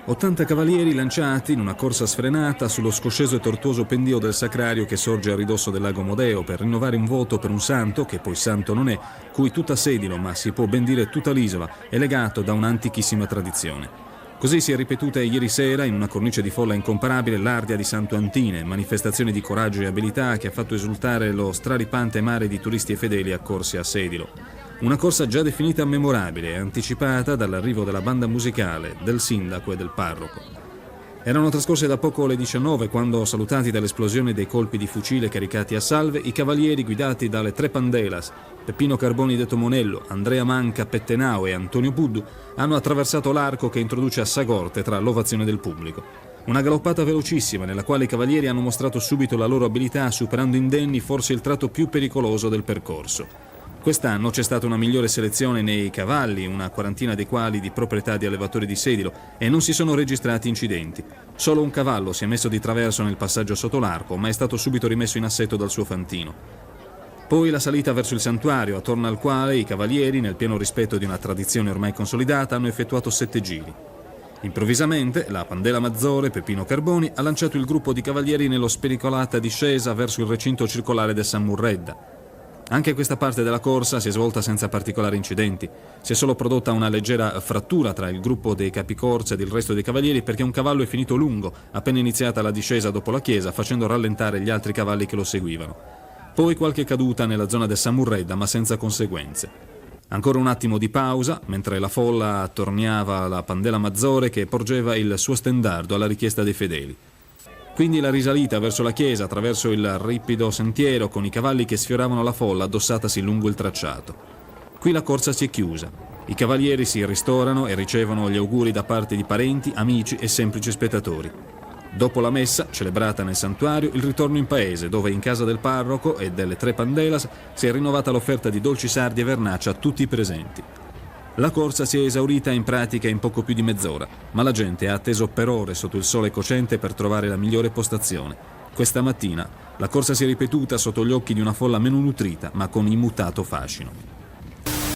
80 cavalieri lanciati in una corsa sfrenata sullo scosceso e tortuoso pendio del Sacrario che sorge a ridosso del lago Modeo per rinnovare un voto per un santo, che poi santo non è, cui tutta Sedilo, ma si può ben dire tutta l'isola, è legato da un'antichissima tradizione. Così si è ripetuta ieri sera, in una cornice di folla incomparabile, l'Ardia di Santo Antine, manifestazione di coraggio e abilità che ha fatto esultare lo straripante mare di turisti e fedeli accorsi a Sedilo. Una corsa già definita memorabile e anticipata dall'arrivo della banda musicale, del sindaco e del parroco. Erano trascorse da poco le 19 quando, salutati dall'esplosione dei colpi di fucile caricati a salve, i cavalieri guidati dalle tre Pandelas, Peppino Carboni detto Monello, Andrea Manca Pettenao e Antonio Buddu, hanno attraversato l'arco che introduce a Sagorte tra l'ovazione del pubblico. Una galoppata velocissima nella quale i cavalieri hanno mostrato subito la loro abilità, superando indenni forse il tratto più pericoloso del percorso. Quest'anno c'è stata una migliore selezione nei cavalli, una quarantina dei quali di proprietà di allevatori di Sedilo, e non si sono registrati incidenti. Solo un cavallo si è messo di traverso nel passaggio sotto l'arco, ma è stato subito rimesso in assetto dal suo fantino. Poi la salita verso il santuario, attorno al quale i cavalieri, nel pieno rispetto di una tradizione ormai consolidata, hanno effettuato 7 giri. Improvvisamente, la Pandela Maggiore, Peppino Carboni, ha lanciato il gruppo di cavalieri nello spericolata discesa verso il recinto circolare del San Murredda. Anche questa parte della corsa si è svolta senza particolari incidenti. Si è solo prodotta una leggera frattura tra il gruppo dei capicorsa ed il resto dei cavalieri perché un cavallo è finito lungo, appena iniziata la discesa dopo la chiesa, facendo rallentare gli altri cavalli che lo seguivano. Poi qualche caduta nella zona del San Murredda, ma senza conseguenze. Ancora un attimo di pausa, mentre la folla attorniava la Pandela Maggiore che porgeva il suo stendardo alla richiesta dei fedeli. Quindi la risalita verso la chiesa attraverso il ripido sentiero con i cavalli che sfioravano la folla addossatasi lungo il tracciato. Qui la corsa si è chiusa. I cavalieri si ristorano e ricevono gli auguri da parte di parenti, amici e semplici spettatori. Dopo la messa, celebrata nel santuario, il ritorno in paese, dove in casa del parroco e delle tre Pandelas si è rinnovata l'offerta di dolci sardi e vernaccia a tutti i presenti. La corsa si è esaurita in pratica in poco più di mezz'ora, ma la gente ha atteso per ore sotto il sole cocente per trovare la migliore postazione. Questa mattina la corsa si è ripetuta sotto gli occhi di una folla meno nutrita, ma con immutato fascino.